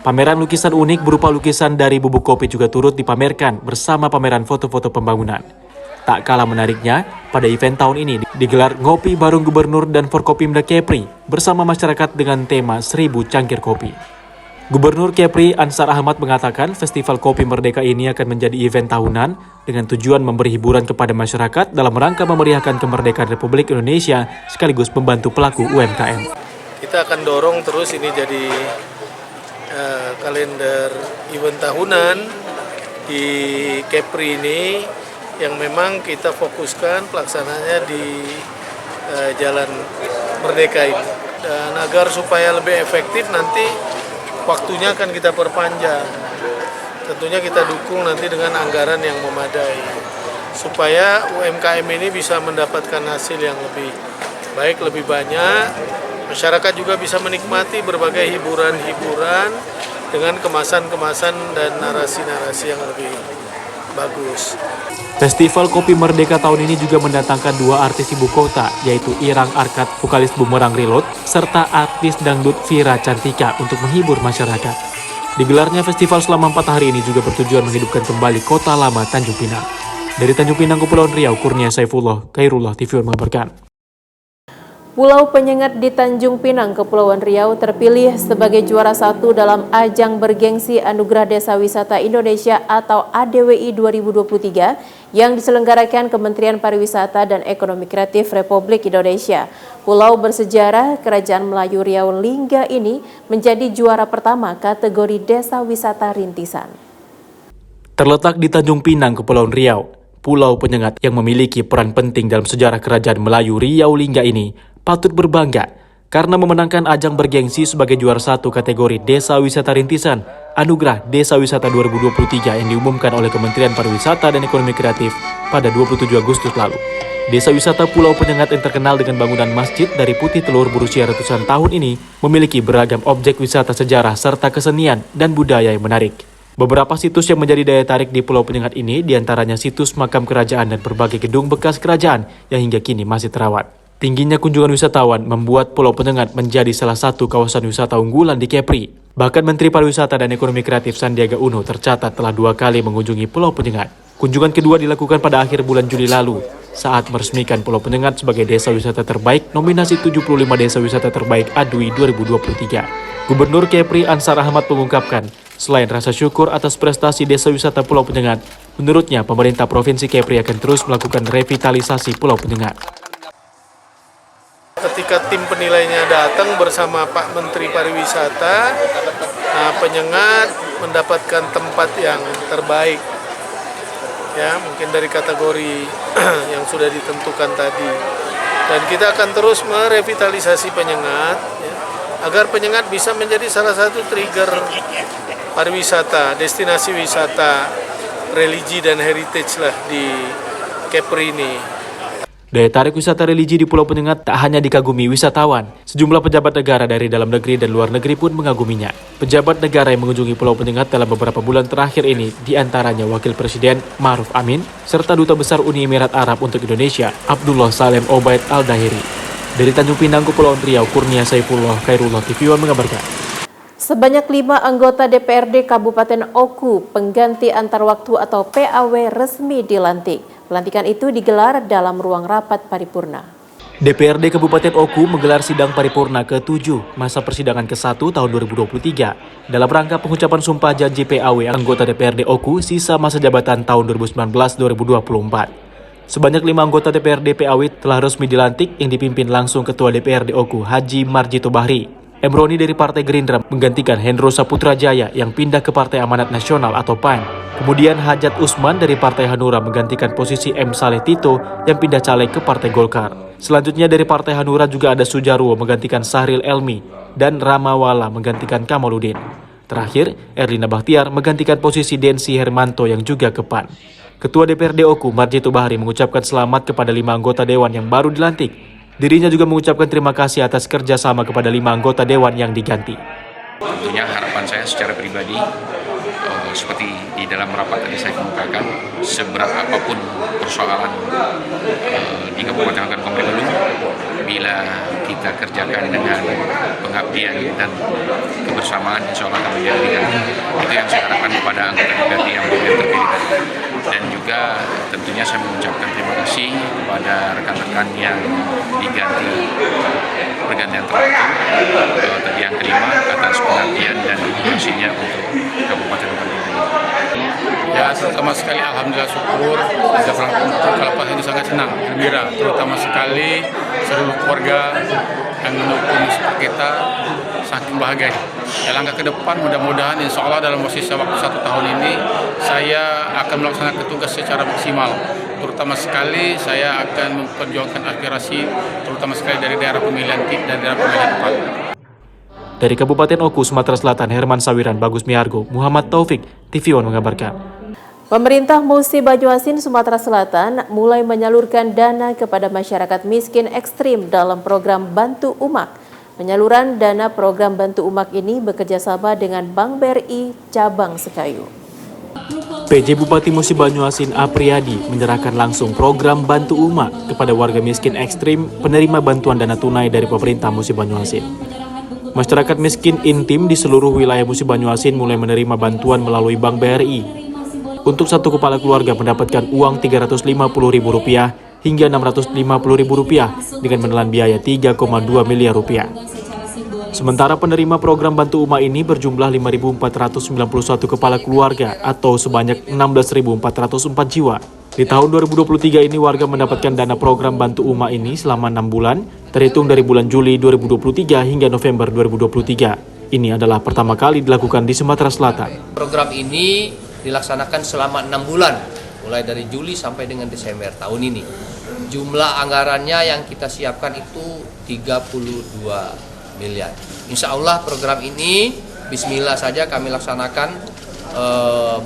Pameran lukisan unik berupa lukisan dari bubuk kopi juga turut dipamerkan bersama pameran foto-foto pembangunan. Tak kalah menariknya, pada event tahun ini digelar Ngopi Bareng Gubernur dan Forkopimda Kepri bersama masyarakat dengan tema 1000 cangkir kopi. Gubernur Kepri Ansar Ahmad mengatakan Festival Kopi Merdeka ini akan menjadi event tahunan dengan tujuan memberi hiburan kepada masyarakat dalam rangka memeriahkan kemerdekaan Republik Indonesia sekaligus membantu pelaku UMKM. Kita akan dorong terus ini jadi kalender event tahunan di Kepri ini yang memang kita fokuskan pelaksananya di Jalan Merdeka ini. Dan agar supaya lebih efektif nanti waktunya akan kita perpanjang. Tentunya kita dukung nanti dengan anggaran yang memadai supaya UMKM ini bisa mendapatkan hasil yang lebih baik, lebih banyak. Masyarakat juga bisa menikmati berbagai hiburan-hiburan dengan kemasan-kemasan dan narasi-narasi yang lebih bagus. Festival Kopi Merdeka tahun ini juga mendatangkan 2 artis ibu kota, yaitu Irang Arkat, vokalis Bumerang Reload, serta artis dangdut Vira Cantika untuk menghibur masyarakat. Digelarnya festival selama 4 hari ini juga bertujuan menghidupkan kembali Kota Lama Tanjung Pinang. Dari Tanjung Pinang, Kepulauan Riau, Kurnia Saifullah, Khairullah TV One mengabarkan. Pulau Penyengat di Tanjung Pinang, Kepulauan Riau terpilih sebagai juara 1 dalam ajang bergengsi Anugerah Desa Wisata Indonesia atau ADWI 2023 yang diselenggarakan Kementerian Pariwisata dan Ekonomi Kreatif Republik Indonesia. Pulau bersejarah Kerajaan Melayu Riau Lingga ini menjadi juara pertama kategori Desa Wisata Rintisan. Terletak di Tanjung Pinang, Kepulauan Riau, Pulau Penyengat yang memiliki peran penting dalam sejarah Kerajaan Melayu Riau Lingga ini patut berbangga karena memenangkan ajang bergengsi sebagai juara 1 kategori Desa Wisata Rintisan Anugerah Desa Wisata 2023 yang diumumkan oleh Kementerian Pariwisata dan Ekonomi Kreatif pada 27 Agustus lalu. Desa wisata Pulau Penyengat yang terkenal dengan bangunan masjid dari putih telur berusia ratusan tahun ini memiliki beragam objek wisata sejarah serta kesenian dan budaya yang menarik. Beberapa situs yang menjadi daya tarik di Pulau Penyengat ini diantaranya situs makam kerajaan dan berbagai gedung bekas kerajaan yang hingga kini masih terawat. Tingginya kunjungan wisatawan membuat Pulau Penyengat menjadi salah satu kawasan wisata unggulan di Kepri. Bahkan Menteri Pariwisata dan Ekonomi Kreatif Sandiaga Uno tercatat telah 2 kali mengunjungi Pulau Penyengat. Kunjungan kedua dilakukan pada akhir bulan Juli lalu saat meresmikan Pulau Penyengat sebagai Desa Wisata Terbaik nominasi 75 Desa Wisata Terbaik ADWI 2023. Gubernur Kepri Ansar Ahmad mengungkapkan, selain rasa syukur atas prestasi Desa Wisata Pulau Penyengat, menurutnya pemerintah Provinsi Kepri akan terus melakukan revitalisasi Pulau Penyengat. Ketika tim penilainya datang bersama Pak Menteri Pariwisata, Penyengat mendapatkan tempat yang terbaik. ya mungkin dari kategori yang sudah ditentukan tadi. Dan kita akan terus merevitalisasi Penyengat ya, agar Penyengat bisa menjadi salah satu trigger pariwisata, destinasi wisata religi dan heritage lah di Kepri ini. Daya tarik wisata religi di Pulau Penyengat tak hanya dikagumi wisatawan. Sejumlah pejabat negara dari dalam negeri dan luar negeri pun mengaguminya. Pejabat negara yang mengunjungi Pulau Penyengat dalam beberapa bulan terakhir ini diantaranya Wakil Presiden Ma'ruf Amin, serta Duta Besar Uni Emirat Arab untuk Indonesia, Abdullah Salem Obaid Al-Dahiri. Dari Tanjung Pinang, Kepulauan Riau, Kurnia Saifullah, Khairullah TV One mengabarkan. Sebanyak 5 anggota DPRD Kabupaten Oku pengganti antar waktu atau PAW resmi dilantik. Pelantikan itu digelar dalam ruang rapat paripurna. DPRD Kabupaten Oku menggelar sidang paripurna ke-7 masa persidangan ke-1 tahun 2023 dalam rangka pengucapan sumpah janji PAW anggota DPRD Oku sisa masa jabatan tahun 2019-2024. Sebanyak 5 anggota DPRD PAW telah resmi dilantik yang dipimpin langsung Ketua DPRD Oku Haji Marjito Bahri. Emroni dari Partai Gerindra menggantikan Hendro Saputrajaya yang pindah ke Partai Amanat Nasional atau PAN. Kemudian Hajat Usman dari Partai Hanura menggantikan posisi M. Saleh Tito yang pindah caleg ke Partai Golkar. Selanjutnya dari Partai Hanura juga ada Sujarwo menggantikan Sahril Elmi dan Ramawala menggantikan Kamaludin. Terakhir, Erlina Bahtiar menggantikan posisi Densi Hermanto yang juga ke PAN. Ketua DPRD Oku Marjito Bahri mengucapkan selamat kepada 5 anggota dewan yang baru dilantik. Dirinya juga mengucapkan terima kasih atas kerjasama kepada 5 anggota dewan yang diganti. Tentunya harapan saya secara pribadi, seperti di dalam rapat tadi saya kemukakan, seberat apapun persoalan di Kabupaten Ogan Komering Ulu, bila kita kerjakan dengan pengabdian dan kebersamaan, insya Allah akan menjadikan. Itu yang saya harapkan kepada anggota DPRD yang terpilih tadi. Dan juga tentunya saya mengucapkan terima kasih kepada rekan-rekan yang diganti pergantian tertentu. Tadi yang kelima atas pengabdian dan dedikasinya untuk Kabupaten Ogan Komering Ulu. Ya, terutama sekali alhamdulillah syukur Kalapas ini sangat senang, gembira, terutama sekali seluruh keluarga yang mendukung kita saking bahagia. Ya, langkah ke depan mudah-mudahan insya Allah dalam sisa waktu 1 tahun ini saya akan melaksanakan tugas secara maksimal. Terutama sekali saya akan memperjuangkan aspirasi terutama sekali dari daerah pemilihan TIP dan daerah pemilihan 4. Dari Kabupaten Oku, Sumatera Selatan, Herman Sawiran, Bagus Miargo, Muhammad Taufik, TV One mengabarkan. Pemerintah Musi Banyuasin, Sumatera Selatan mulai menyalurkan dana kepada masyarakat miskin ekstrim dalam program Bantu Umak. Penyaluran dana program Bantu Umak ini bekerjasama dengan Bank BRI Cabang Sekayu. PJ Bupati Musi Banyuasin Apriyadi menyerahkan langsung program Bantu Umak kepada warga miskin ekstrim penerima bantuan dana tunai dari pemerintah Musi Banyuasin. Masyarakat miskin intim di seluruh wilayah Musi Banyuasin mulai menerima bantuan melalui Bank BRI. Untuk satu kepala keluarga mendapatkan uang Rp350.000 hingga Rp650.000 dengan menelan biaya Rp3,2 miliar. Sementara penerima program Bantu Umak ini berjumlah 5.491 kepala keluarga atau sebanyak 16.404 jiwa. Di tahun 2023 ini warga mendapatkan dana program Bantu Umak ini selama 6 bulan, terhitung dari bulan Juli 2023 hingga November 2023. Ini adalah pertama kali dilakukan di Sumatera Selatan. Program ini dilaksanakan selama 6 bulan, mulai dari Juli sampai dengan Desember tahun ini. Jumlah anggarannya yang kita siapkan itu 32 miliar. Insya Allah program ini bismillah saja kami laksanakan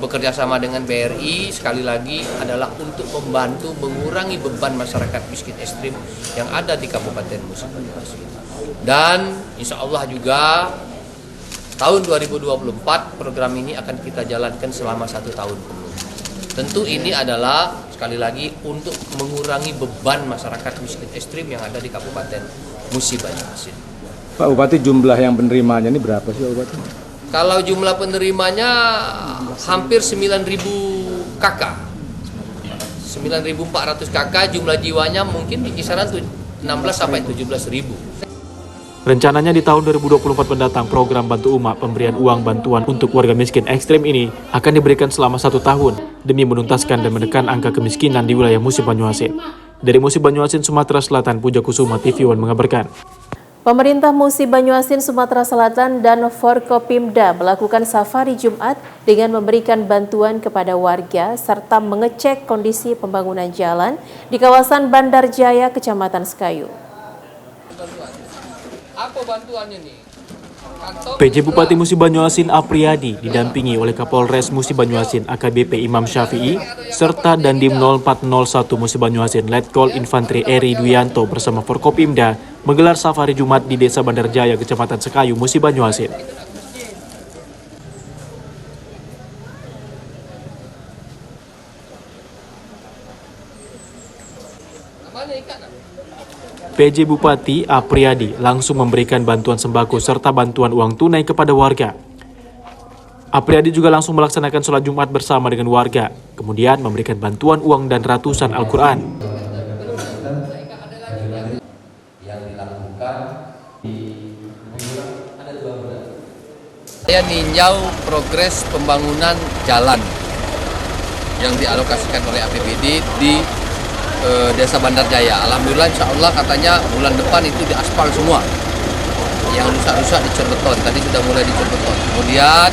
bekerja sama dengan BRI, sekali lagi adalah untuk membantu mengurangi beban masyarakat miskin ekstrim yang ada di Kabupaten Musi Banyuasin. Dan insya Allah juga tahun 2024 program ini akan kita jalankan selama 1 tahun penuh. Tentu ini adalah sekali lagi untuk mengurangi beban masyarakat miskin ekstrim yang ada di Kabupaten Musi Banyuasin. Pak Bupati, jumlah yang penerimanya ini berapa sih Pak Bupati? Kalau jumlah penerimanya hampir 9.000 KK. 9.400 KK, jumlah jiwanya mungkin di kisaran 16 sampai 17.000. Rencananya di tahun 2024 mendatang program Bantu Umak pemberian uang bantuan untuk warga miskin ekstrem ini akan diberikan selama 1 tahun demi menuntaskan dan menekan angka kemiskinan di wilayah Musi Banyuasin. Dari Musi Banyuasin, Sumatera Selatan, Puja Kusuma, TV One mengabarkan. Pemerintah Musi Banyuasin, Sumatera Selatan dan Forkopimda melakukan safari Jumat dengan memberikan bantuan kepada warga serta mengecek kondisi pembangunan jalan di kawasan Bandar Jaya, Kecamatan Sekayu. Apa bantuannya nih? PJ Bupati Musi Banyuasin Apriyadi didampingi oleh Kapolres Musi Banyuasin AKBP Imam Syafi'i serta Dandim 0401 Musi Banyuasin Letkol Infantri Eri Duyanto bersama Forkopimda menggelar safari Jumat di Desa Bandar Jaya, Kecamatan Sekayu, Musi Banyuasin. PJ Bupati Apriyadi langsung memberikan bantuan sembako serta bantuan uang tunai kepada warga. Apriyadi juga langsung melaksanakan sholat Jumat bersama dengan warga, kemudian memberikan bantuan uang dan ratusan Al-Quran. Saya ninjau progres pembangunan jalan yang dialokasikan oleh APBD di Desa Bandar Jaya. Alhamdulillah, insya Allah katanya bulan depan itu diaspal semua. Yang rusak-rusak dicor beton. Tadi sudah mulai dicor beton. Kemudian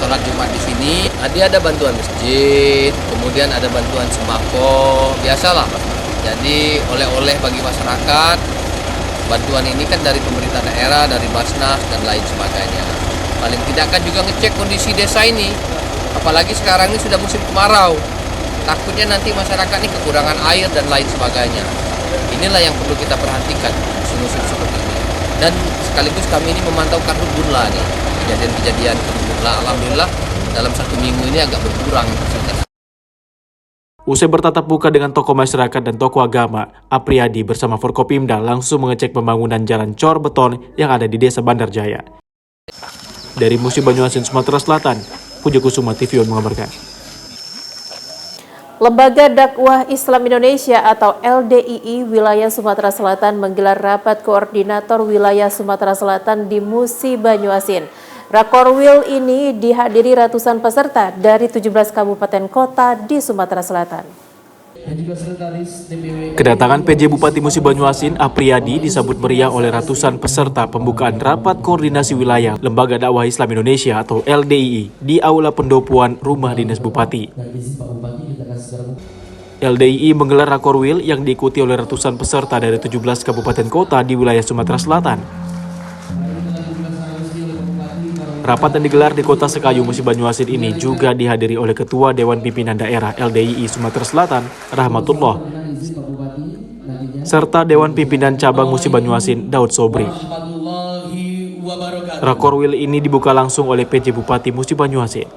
sholat Jumat di sini. Tadi ada bantuan masjid, kemudian ada bantuan sembako, biasalah. Jadi oleh-oleh bagi masyarakat. Bantuan ini kan dari pemerintah daerah, dari Basnas dan lain sebagainya. Paling tidak kan juga ngecek kondisi desa ini. Apalagi sekarang ini sudah musim kemarau. Takutnya nanti masyarakat ini kekurangan air dan lain sebagainya. Inilah yang perlu kita perhatikan musim-musim seperti ini. Dan sekaligus kami ini memantau karhutlah nih, kejadian-kejadian karhutlah. Alhamdulillah dalam 1 minggu ini agak berkurang. Usai bertatap muka dengan tokoh masyarakat dan tokoh agama, Apriyadi bersama Forkopimda langsung mengecek pembangunan jalan cor beton yang ada di Desa Bandar Jaya. Dari Musi Banyuasin, Sumatera Selatan, Puja Kusuma TV mengabarkan. Lembaga Dakwah Islam Indonesia atau LDII Wilayah Sumatera Selatan menggelar rapat koordinator Wilayah Sumatera Selatan di Musi Banyuasin. Rakorwil ini dihadiri ratusan peserta dari 17 kabupaten kota di Sumatera Selatan. Kedatangan PJ Bupati Musi Banyuasin Apriyadi disambut meriah oleh ratusan peserta pembukaan rapat koordinasi wilayah Lembaga Dakwah Islam Indonesia atau LDII di Aula Pendopuan Rumah Dinas Bupati. LDII menggelar rakorwil yang diikuti oleh ratusan peserta dari 17 kabupaten kota di wilayah Sumatera Selatan. Rapat yang digelar di Kota Sekayu, Musi Banyuasin ini juga dihadiri oleh Ketua Dewan Pimpinan Daerah LDII Sumatera Selatan, Rahmatullah, serta Dewan Pimpinan Cabang Musi Banyuasin, Daud Sobri. Rakorwil ini dibuka langsung oleh PJ Bupati Musi Banyuasin.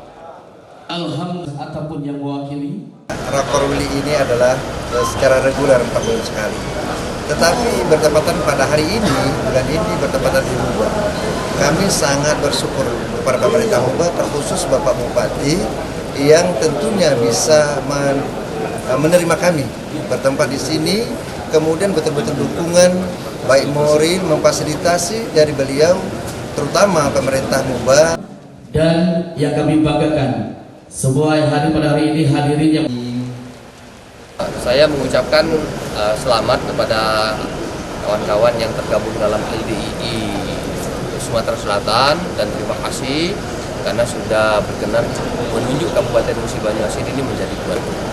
Rakorwil ini adalah secara reguler 4 bulan sekali. Tetapi bertepatan pada hari ini, bulan ini bertepatan di Mubah. Kami sangat bersyukur kepada pemerintah Mubah, terkhusus Bapak Bupati yang tentunya bisa menerima kami bertempat di sini, kemudian betul-betul dukungan baik moral memfasilitasi dari beliau, terutama pemerintah Mubah. Dan yang kami banggakan, semua yang hadir pada hari ini hadirinnya. Saya mengucapkan selamat kepada kawan-kawan yang tergabung dalam LDII Sumatera Selatan dan terima kasih karena sudah berkenan menunjuk Kabupaten Musi Banyuasin ini menjadi tuan rumah.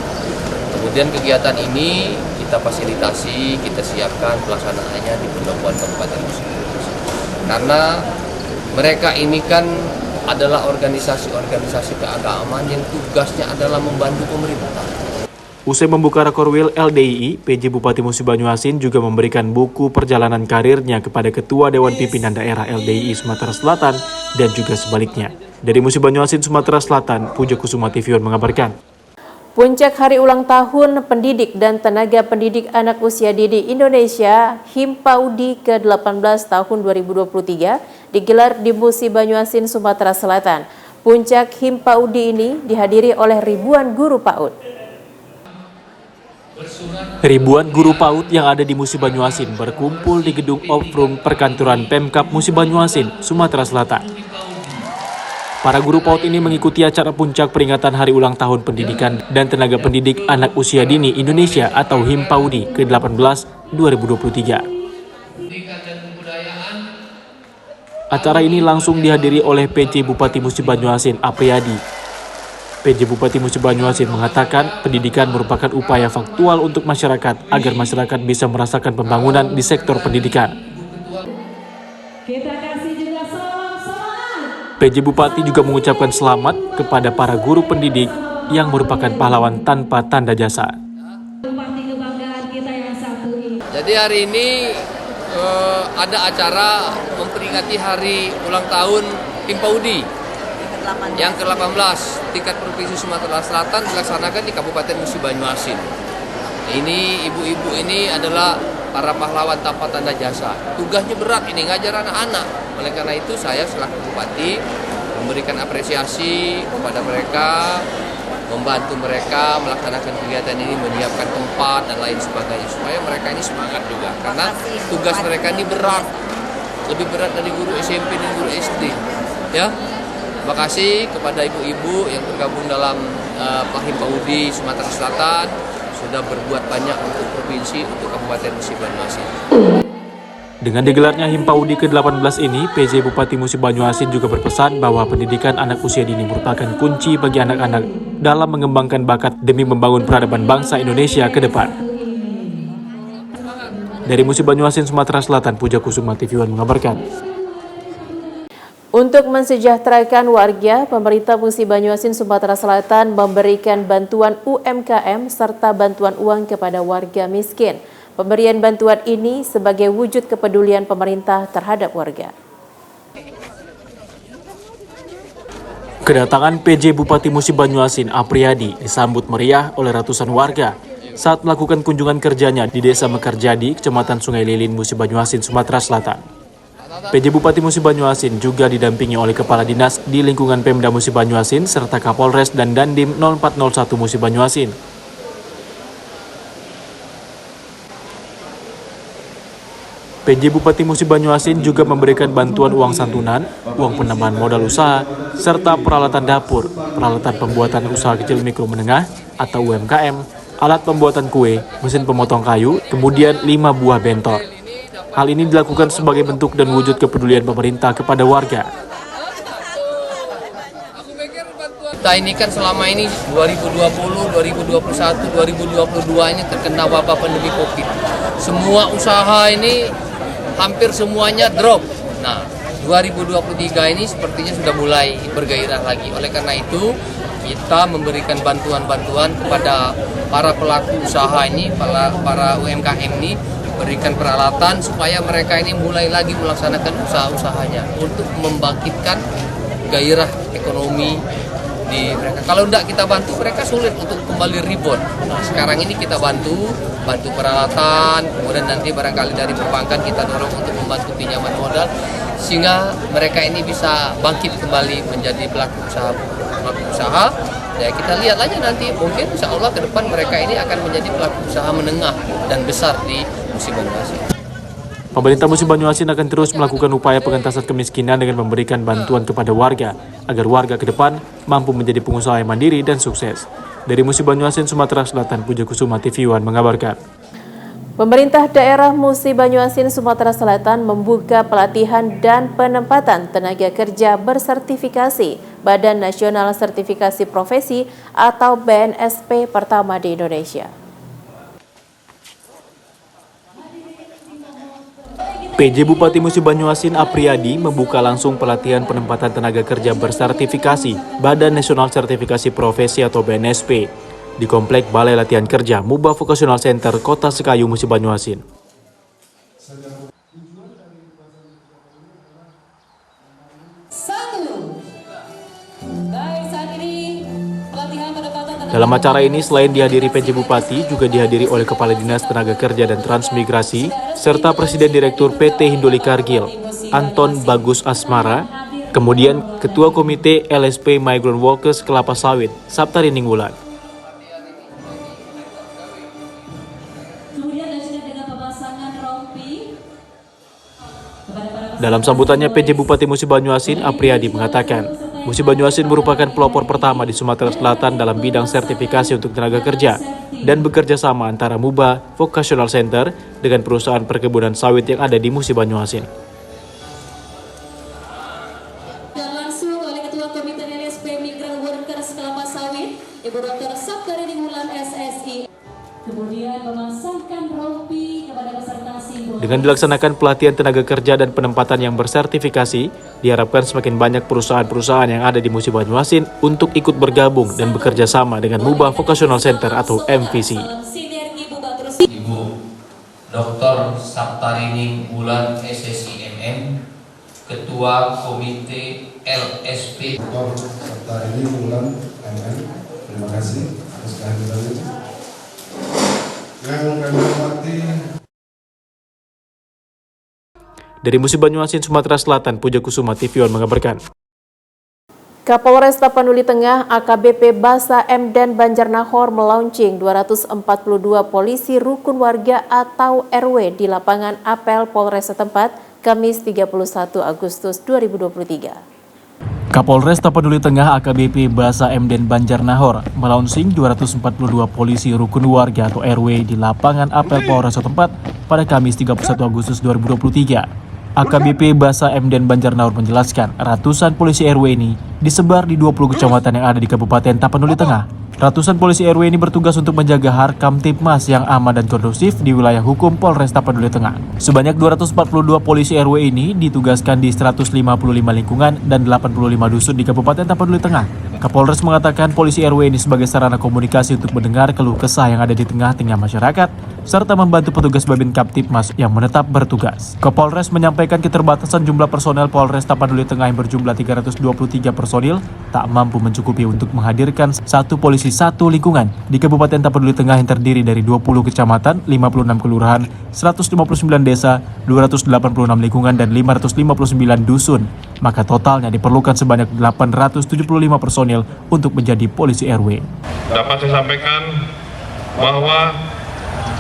Kemudian kegiatan ini kita fasilitasi, kita siapkan pelaksanaannya di pendopuan Kabupaten Musi Banyuasin. Karena mereka ini kan adalah organisasi-organisasi keagamaan yang tugasnya adalah membantu pemerintah. Usai membuka rakorwil LDII, PJ Bupati Musi Banyuasin juga memberikan buku perjalanan karirnya kepada Ketua Dewan Pimpinan Daerah LDII Sumatera Selatan dan juga sebaliknya. Dari Musi Banyuasin, Sumatera Selatan, Puja Kusuma TV mengabarkan. Puncak Hari Ulang Tahun Pendidik dan Tenaga Pendidik Anak Usia Dini Indonesia HIMPAUDI ke-18 tahun 2023 digelar di Musi Banyuasin, Sumatera Selatan. Puncak HIMPAUDI ini dihadiri oleh ribuan guru PAUD. Ribuan guru PAUD yang ada di Musi Banyuasin berkumpul di gedung Off-Room Perkantoran Pemkab Musi Banyuasin, Sumatera Selatan. Para guru PAUD ini mengikuti acara puncak peringatan Hari Ulang Tahun Pendidikan dan Tenaga Pendidik Anak Usia Dini Indonesia atau HIMPAUDI ke-18 2023. Acara ini langsung dihadiri oleh PJ Bupati Musi Banyuasin, Apriyadi. PJ Bupati Musi Banyuasin mengatakan pendidikan merupakan upaya faktual untuk masyarakat agar masyarakat bisa merasakan pembangunan di sektor pendidikan. PJ Bupati juga mengucapkan selamat kepada para guru pendidik yang merupakan pahlawan tanpa tanda jasa. Jadi hari ini ada acara memperingati hari ulang tahun Himpaudi yang ke-18 tingkat Provinsi Sumatera Selatan dilaksanakan di Kabupaten Musi Banyuasin. Ini ibu-ibu ini adalah para pahlawan tanpa tanda jasa. Tugasnya berat ini ngajar anak-anak. Oleh karena itu saya selaku bupati memberikan apresiasi kepada mereka, membantu mereka melaksanakan kegiatan ini, menyiapkan tempat dan lain sebagainya supaya mereka ini semangat juga karena tugas mereka ini berat, lebih berat dari guru SMP dan guru SD. Ya, terima kasih kepada ibu-ibu yang tergabung dalam Himpaudi Sumatera Selatan sudah berbuat banyak untuk provinsi, untuk Kabupaten Musi Banyuasin. Dengan digelarnya Himpaudi ke-18 ini, PJ Bupati Musi Banyuasin juga berpesan bahwa pendidikan anak usia dini merupakan kunci bagi anak-anak dalam mengembangkan bakat demi membangun peradaban bangsa Indonesia ke depan. Dari Musi Banyuasin, Sumatera Selatan, Puja Kusuma TV One mengabarkan. Untuk mensejahterakan warga, pemerintah Musi Banyuasin, Sumatera Selatan memberikan bantuan UMKM serta bantuan uang kepada warga miskin. Pemberian bantuan ini sebagai wujud kepedulian pemerintah terhadap warga. Kedatangan PJ Bupati Musi Banyuasin, Apriyadi, disambut meriah oleh ratusan warga saat melakukan kunjungan kerjanya di Desa Mekarjadi, Kecamatan Sungai Lilin, Musi Banyuasin, Sumatera Selatan. PJ Bupati Musi Banyuasin juga didampingi oleh Kepala Dinas di lingkungan Pemda Musi Banyuasin serta Kapolres dan Dandim 0401 Musi Banyuasin. PJ Bupati Musi Banyuasin juga memberikan bantuan uang santunan, uang penambahan modal usaha, serta peralatan dapur, peralatan pembuatan usaha kecil mikro menengah atau UMKM, alat pembuatan kue, mesin pemotong kayu, kemudian 5 buah bentor. Hal ini dilakukan sebagai bentuk dan wujud kepedulian pemerintah kepada warga. Kita ini kan selama ini 2020, 2021, 2022 ini terkena wabah pandemi Covid. Semua usaha ini hampir semuanya drop. Nah, 2023 ini sepertinya sudah mulai bergairah lagi. Oleh karena itu, kita memberikan bantuan-bantuan kepada para pelaku usaha ini, para UMKM ini, berikan peralatan supaya mereka ini mulai lagi melaksanakan usaha-usahanya untuk membangkitkan gairah ekonomi di mereka. Kalau tidak kita bantu, mereka sulit untuk kembali rebound. Nah, sekarang ini kita bantu peralatan, kemudian nanti barangkali dari perbankan kita dorong untuk membantu pinjaman modal sehingga mereka ini bisa bangkit kembali menjadi pelaku usaha. Ya, kita lihat aja nanti, mungkin insya Allah ke depan mereka ini akan menjadi pelaku usaha menengah dan besar di Musi Banyuasin. Pemerintah Musi Banyuasin akan terus melakukan upaya pengentasan kemiskinan dengan memberikan bantuan kepada warga, agar warga ke depan mampu menjadi pengusaha yang mandiri dan sukses. Dari Musi Banyuasin, Sumatera Selatan, Puja Kusuma TV One mengabarkan. Pemerintah daerah Musi Banyuasin, Sumatera Selatan membuka pelatihan dan penempatan tenaga kerja bersertifikasi Badan Nasional Sertifikasi Profesi atau BNSP pertama di Indonesia. PJ Bupati Musi Banyuasin, Apriyadi, membuka langsung pelatihan penempatan tenaga kerja bersertifikasi Badan Nasional Sertifikasi Profesi atau BNSP di Komplek Balai Latihan Kerja Muba Vocational Center Kota Sekayu, Musi Banyuasin. Dalam acara ini, selain dihadiri PJ Bupati, juga dihadiri oleh Kepala Dinas Tenaga Kerja dan Transmigrasi, serta Presiden Direktur PT Hindoli Kargil, Anton Bagus Asmara, kemudian Ketua Komite LSP Migrant Workers Kelapa Sawit, Saptari Ninggulan. Dalam sambutannya, PJ Bupati Musi Banyuasin, Apriyadi, mengatakan, Musi Banyuasin merupakan pelopor pertama di Sumatera Selatan dalam bidang sertifikasi untuk tenaga kerja dan bekerja sama antara Muba Vocational Center dengan perusahaan perkebunan sawit yang ada di Musi Banyuasin. Ibu Dr. Saptarini Wulan SSI. Kemudian memasangkan rompi kepada peserta simbol. Dengan dilaksanakan pelatihan tenaga kerja dan penempatan yang bersertifikasi, diharapkan semakin banyak perusahaan-perusahaan yang ada di Musi Banyuasin untuk ikut bergabung dan bekerja sama dengan Mubah Vocational Center atau MVC. Ibu Dr. Saptarini Wulan SSI MM, Ketua Komite LSP. Dr. Saptarini Wulan MM, terima kasih atas kehadirannya. Yang kami hormati. Dari Musi Banyuasin, Sumatera Selatan, Puja Kusuma, TV One mengabarkan. Kapolres Tapanuli Tengah AKBP Basa M dan Banjarnahor melaunching 242 polisi rukun warga atau RW di lapangan apel Polres setempat Kamis 31 Agustus 2023. Kapolres Tapanuli Tengah AKBP Basa M dan Banjarnahor melaunching 242 polisi rukun warga atau RW di lapangan apel Polres setempat pada Kamis 31 Agustus 2023. AKBP Basa M dan Banjarnahor menjelaskan ratusan polisi RW ini disebar di 20 kecamatan yang ada di Kabupaten Tapanuli Tengah. Ratusan polisi RW ini bertugas untuk menjaga Harkamtipmas yang aman dan kondusif di wilayah hukum Polres Tapanuli Tengah. Sebanyak 242 polisi RW ini ditugaskan di 155 lingkungan dan 85 dusun di Kabupaten Tapanuli Tengah. Kapolres mengatakan polisi RW ini sebagai sarana komunikasi untuk mendengar keluh kesah yang ada di tengah-tengah masyarakat, serta membantu petugas Babin Kaptipmas yang menetap bertugas. Kapolres menyampaikan keterbatasan jumlah personel Polres Tapanuli Tengah yang berjumlah 323 personil tak mampu mencukupi untuk menghadirkan satu polisi satu lingkungan di Kabupaten Tapanuli Tengah yang terdiri dari 20 kecamatan, 56 kelurahan, 159 desa, 286 lingkungan, dan 559 dusun. Maka totalnya diperlukan sebanyak 875 personil untuk menjadi polisi RW. Dapat saya sampaikan bahwa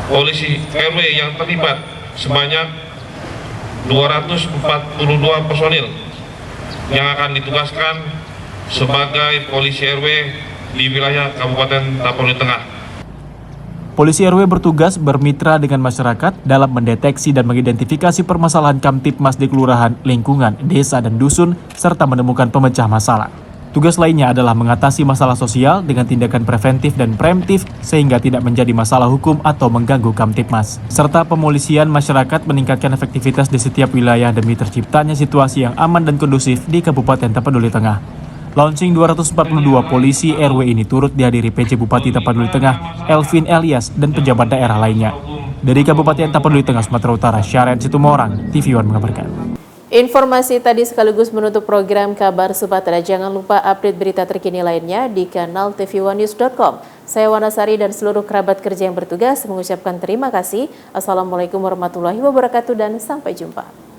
polisi RW yang terlibat sebanyak 242 personil yang akan ditugaskan sebagai polisi RW di wilayah Kabupaten Tapanuli Tengah. Polisi RW bertugas bermitra dengan masyarakat dalam mendeteksi dan mengidentifikasi permasalahan Kamtipmas di kelurahan, lingkungan, desa, dan dusun, serta menemukan pemecah masalah. Tugas lainnya adalah mengatasi masalah sosial dengan tindakan preventif dan preemptif sehingga tidak menjadi masalah hukum atau mengganggu Kamtipmas. Serta pemolisian masyarakat meningkatkan efektivitas di setiap wilayah demi terciptanya situasi yang aman dan kondusif di Kabupaten Tapanuli Tengah. Launching 242 polisi RW ini turut dihadiri PJ Bupati Tapanuli Tengah, Elvin Elias, dan pejabat daerah lainnya. Dari Kabupaten Tapanuli Tengah, Sumatera Utara, Syaren Situmorang, TV One mengabarkan. Informasi tadi sekaligus menutup program Kabar Sumatera. Jangan lupa update berita terkini lainnya di kanal tv1news.com. Saya Wanasari dan seluruh kerabat kerja yang bertugas mengucapkan terima kasih. Assalamualaikum warahmatullahi wabarakatuh dan sampai jumpa.